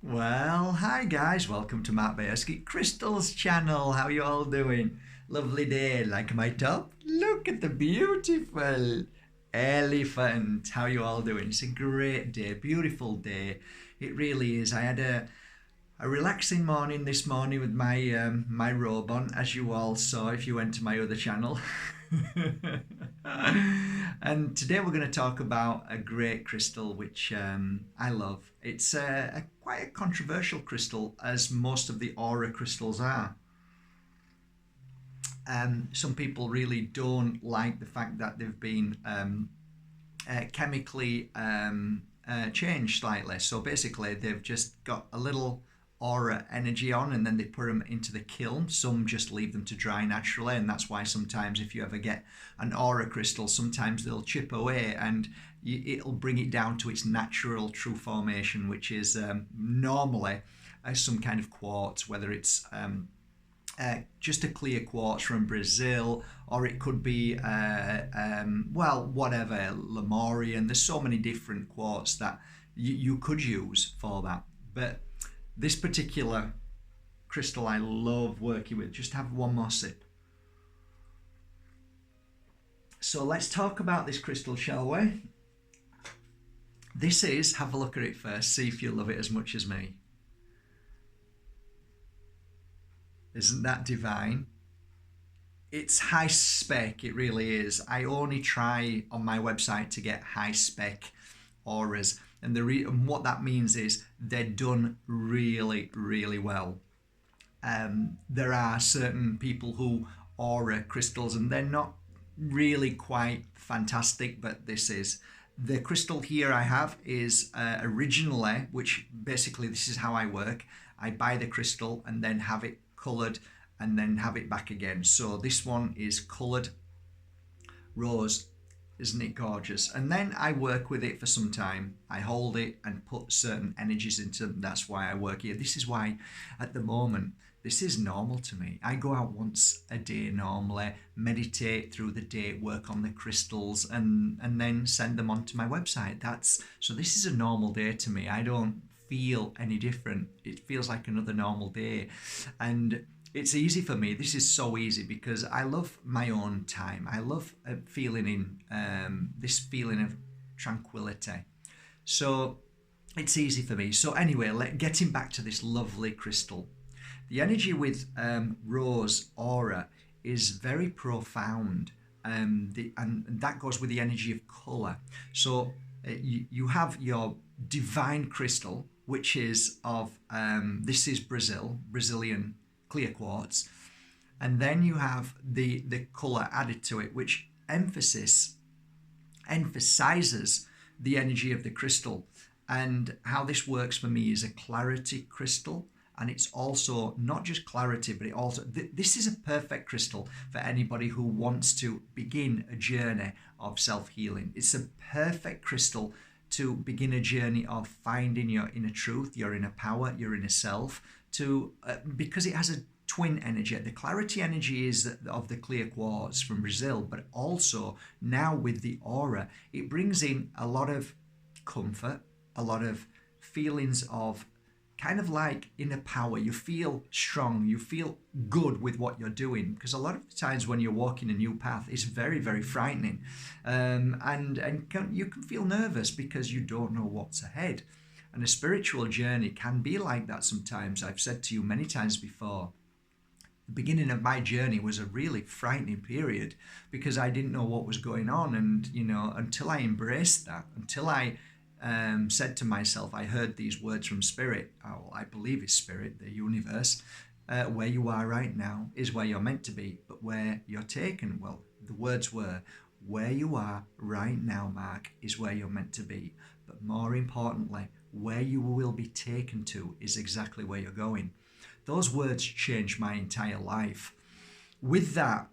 Well, hi guys, welcome to Mark Bajerski Crystal's channel. How you all doing? Lovely day. Like my top? Look at the beautiful elephant. How you all doing? It's a great day, beautiful day. It really is. I had a relaxing morning this morning with my robe on, as you all saw if you went to my other channel. And today we're going to talk about a great crystal which I love. It's quite a controversial crystal, as most of the aura crystals are. Some people really don't like the fact that they've been chemically changed slightly. So basically, they've just got a little aura energy on and then they put them into the kiln. Some just leave them to dry naturally, and that's why sometimes if you ever get an aura crystal, sometimes they'll chip away and it'll bring it down to its natural true formation, which is normally some kind of quartz, whether it's just a clear quartz from Brazil, or it could be, well, whatever, Lemurian. There's so many different quartz that you could use for that. But this particular crystal I love working with. Just have one more sip. So let's talk about this crystal, shall we? This is, have a look at it first, see if you love it as much as me. Isn't that divine? It's high spec, it really is. I only try on my website to get high spec auras, and what that means is they're done really, really well. There are certain people who aura crystals and they're not really quite fantastic, but this is. The crystal here I have is originally, which basically this is how I work. I buy the crystal and then have it coloured and then have it back again. So this one is coloured rose. Isn't it gorgeous? And then I work with it for some time. I hold it and put certain energies into them. That's why I work here. This is why at the moment, this is normal to me. I go out once a day normally, meditate through the day, work on the crystals, and then send them onto my website. So this is a normal day to me. I don't feel any different. It feels like another normal day. And it's easy for me. This is so easy because I love my own time. I love feeling in this feeling of tranquility. So it's easy for me. So anyway, getting back to this lovely crystal. The energy with rose aura is very profound, and that goes with the energy of colour. So you have your divine crystal, which is of, this is Brazilian clear quartz, and then you have the color added to it, which emphasizes the energy of the crystal. And how this works for me is a clarity crystal, and it's also not just clarity, but it also this is a perfect crystal for anybody who wants to begin a journey of self-healing. It's a perfect crystal to begin a journey of finding your inner truth, your inner power, your inner self, because it has a twin energy. The clarity energy is of the clear quartz from Brazil, but also now with the aura, it brings in a lot of comfort, a lot of feelings of kind of like inner power. You feel strong, you feel good with what you're doing, because a lot of times when you're walking a new path, it's very, very frightening, and you can feel nervous because you don't know what's ahead. And a spiritual journey can be like that sometimes. I've said to you many times before, the beginning of my journey was a really frightening period because I didn't know what was going on, and until I embraced that, until I said to myself, I heard these words from Spirit. Oh, I believe it's Spirit, the universe. Where you are right now is where you're meant to be, but where you're taken, well, the words were, where you are right now, Mark, is where you're meant to be. But more importantly, where you will be taken to is exactly where you're going. Those words changed my entire life. With that,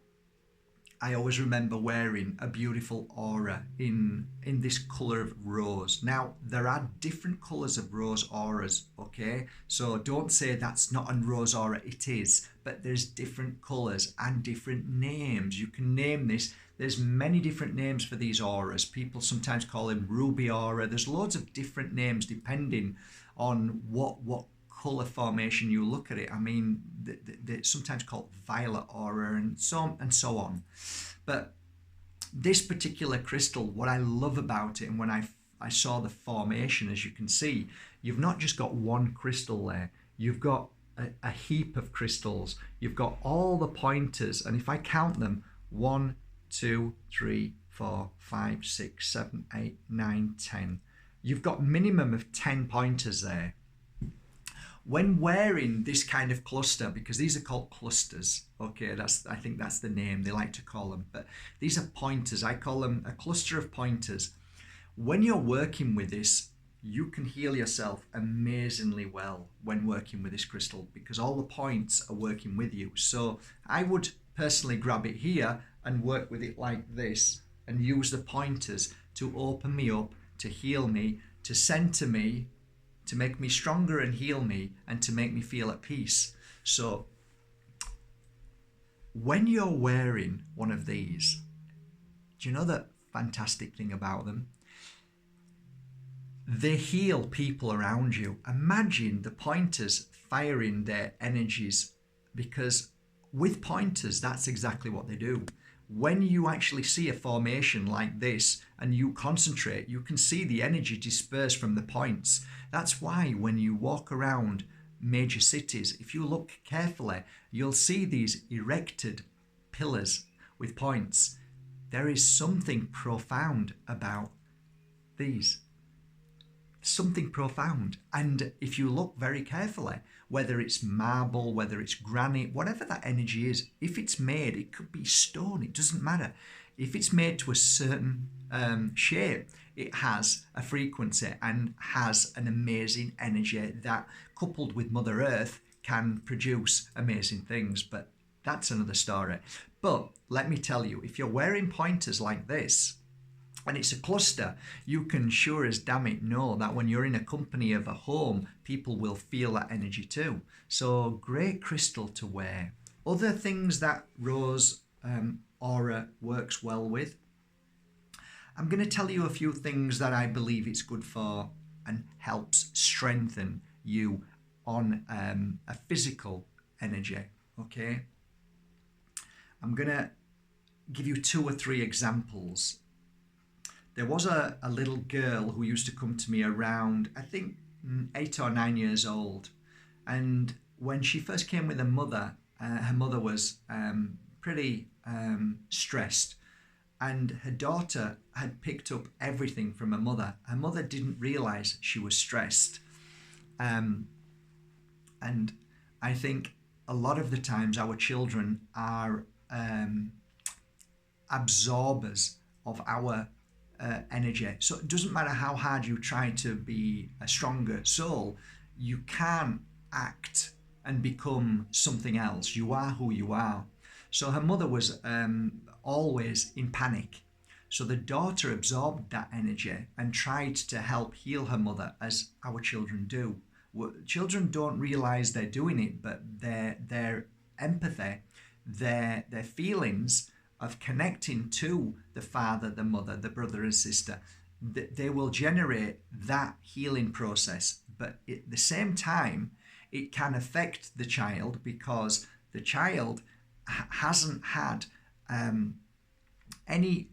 I always remember wearing a beautiful aura in this color of rose. Now there are different colors of rose auras, okay? So don't say that's not a rose aura, it is, but there's different colors and different names. You can name this. There's many different names for these auras. People sometimes call them ruby aura. There's loads of different names depending on what color formation you look at it. I mean, they're sometimes called violet aura and so on. But this particular crystal, what I love about it, and when I saw the formation, as you can see, you've not just got one crystal there, you've got a heap of crystals. You've got all the pointers, and if I count them, 1, 2, 3, 4, 5, 6, 7, 8, 9, 10. You've got minimum of 10 pointers there. When wearing this kind of cluster, because these are called clusters, okay, I think that's the name they like to call them, but these are pointers. I call them a cluster of pointers. When you're working with this, you can heal yourself amazingly well when working with this crystal, because all the points are working with you. So I would personally grab it here and work with it like this and use the pointers to open me up, to heal me, to center me, to make me stronger and heal me, and to make me feel at peace. So when you're wearing one of these, do you know the fantastic thing about them? They heal people around you. Imagine the pointers firing their energies, because with pointers, that's exactly what they do. When you actually see a formation like this and you concentrate, you can see the energy disperse from the points. That's why when you walk around major cities, if you look carefully, you'll see these erected pillars with points. There is something profound about these. Something profound. And if you look very carefully, whether it's marble, whether it's granite, whatever that energy is, if it's made, it could be stone, it doesn't matter. If it's made to a certain shape, it has a frequency and has an amazing energy that, coupled with Mother Earth, can produce amazing things. But that's another story. But let me tell you, if you're wearing pointers like this, and it's a cluster, you can sure as damn it know that when you're in a company of a home, people will feel that energy too. So great crystal to wear. Other things that rose aura works well with. I'm going to tell you a few things that I believe it's good for and helps strengthen you on a physical energy, okay? I'm going to give you 2 or 3 examples. There was a little girl who used to come to me around, I think, 8 or 9 years old. And when she first came with her mother was pretty stressed. And her daughter had picked up everything from her mother. Her mother didn't realize she was stressed. And I think a lot of the times our children are absorbers of our energy. So it doesn't matter how hard you try to be a stronger soul, you can't act and become something else. You are who you are. So her mother was always in panic. So the daughter absorbed that energy and tried to help heal her mother, as our children do. Children don't realize they're doing it, but their empathy, their feelings of connecting to the father, the mother, the brother and sister, they will generate that healing process. But at the same time, it can affect the child, because the child hasn't had any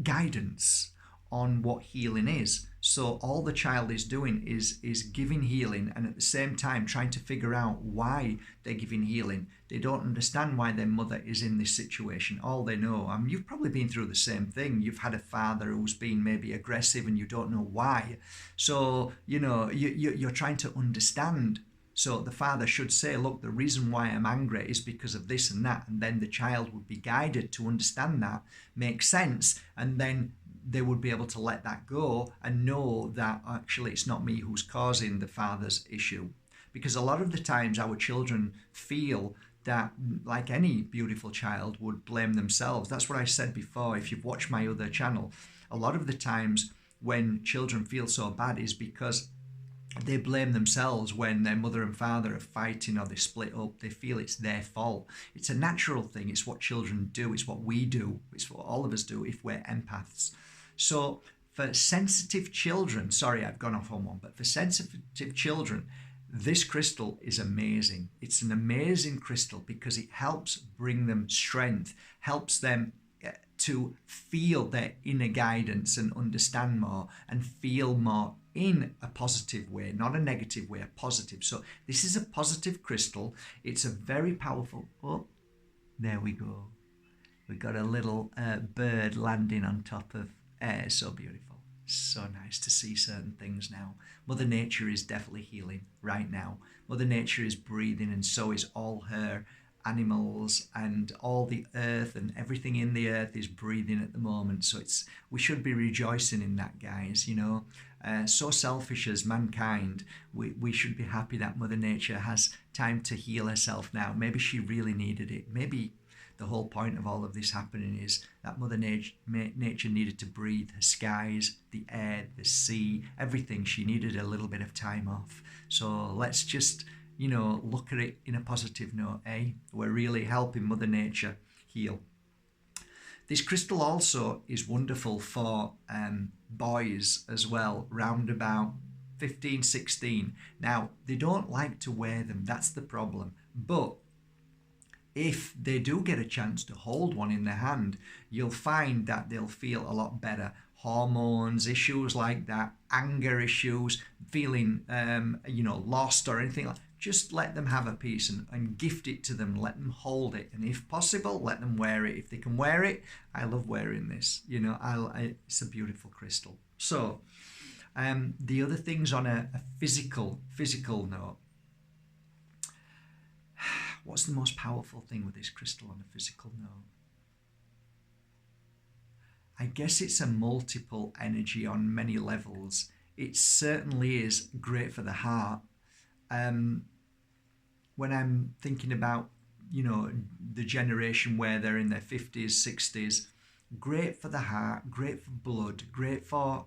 guidance on what healing is. So all the child is doing is giving healing, and at the same time trying to figure out why they're giving healing. They don't understand why their mother is in this situation. All they know, you've probably been through the same thing. You've had a father who's been maybe aggressive and you don't know why. So, you're trying to understand. So the father should say, look, the reason why I'm angry is because of this and that. And then the child would be guided to understand that, make sense, and then they would be able to let that go and know that actually it's not me who's causing the father's issue. Because a lot of the times our children feel that, like any beautiful child, would blame themselves. That's what I said before. If you've watched my other channel, a lot of the times when children feel so bad is because they blame themselves when their mother and father are fighting or they split up. They feel it's their fault. It's a natural thing. It's what children do. It's what we do. It's what all of us do if we're empaths. So for sensitive children, sorry, I've gone off on one, but for sensitive children, this crystal is amazing. It's an amazing crystal because it helps bring them strength, helps them to feel their inner guidance and understand more and feel more in a positive way, not a negative way, a positive. So this is a positive crystal. It's a very powerful, oh, there we go. We got a little bird landing on top of air. So beautiful. So nice to see certain things now. Mother Nature is definitely healing right now. Mother Nature is breathing, and so is all her animals, and all the earth and everything in the earth is breathing at the moment. So we should be rejoicing in that, guys. You know, so selfish as mankind, we should be happy that Mother Nature has time to heal herself now. Maybe she really needed it. Maybe the whole point of all of this happening is that Mother Nature needed to breathe her skies, the air, the sea, everything. She needed a little bit of time off. So let's just, you know, look at it in a positive note, eh? We're really helping Mother Nature heal. This crystal also is wonderful for boys as well, round about 15, 16. Now, they don't like to wear them. That's the problem. But if they do get a chance to hold one in their hand, you'll find that they'll feel a lot better. Hormones, issues like that, anger issues, feeling, lost or anything like that. Just let them have a piece and gift it to them. Let them hold it. And if possible, let them wear it. If they can wear it, I love wearing this. You know, it's a beautiful crystal. So the other things on a physical note. What's the most powerful thing with this crystal on a physical note? I guess it's a multiple energy on many levels. It certainly is great for the heart. When I'm thinking about, you know, the generation where they're in their 50s, 60s, great for the heart, great for blood, great for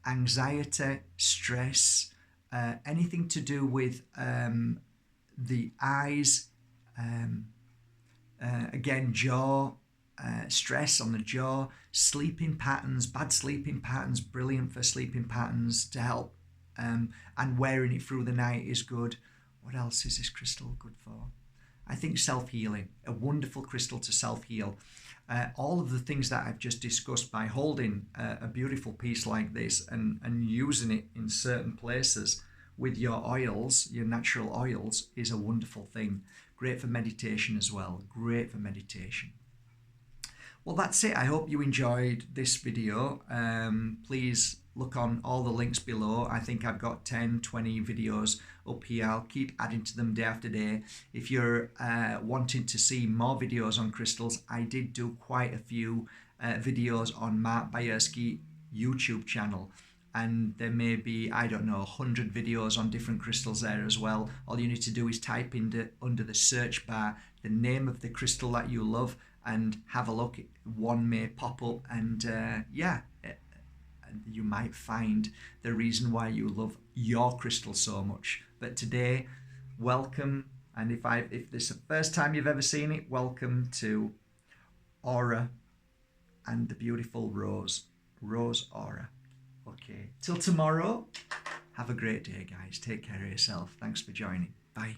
anxiety, stress, anything to do with the eyes, again, jaw, stress on the jaw, sleeping patterns, bad sleeping patterns, brilliant for sleeping patterns to help, and wearing it through the night is good. What else is this crystal good for? I think self-healing, a wonderful crystal to self-heal. All of the things that I've just discussed, by holding a beautiful piece like this and using it in certain places with your oils, your natural oils, is a wonderful thing. Great for meditation as well. Great for meditation. Well, that's it. I hope you enjoyed this video. Please look on all the links below. I think I've got 10, 20 videos up here. I'll keep adding to them day after day. If you're wanting to see more videos on crystals, I did do quite a few videos on Mark Bajerski YouTube channel. And there may be, I don't know, 100 videos on different crystals there as well. All you need to do is type in under the search bar the name of the crystal that you love and have a look. One may pop up, and you might find the reason why you love your crystal so much. But today, welcome, and if this is the first time you've ever seen it, welcome to Aura and the beautiful Rose Aura. Okay, till tomorrow, have a great day, guys. Take care of yourself. Thanks for joining. Bye.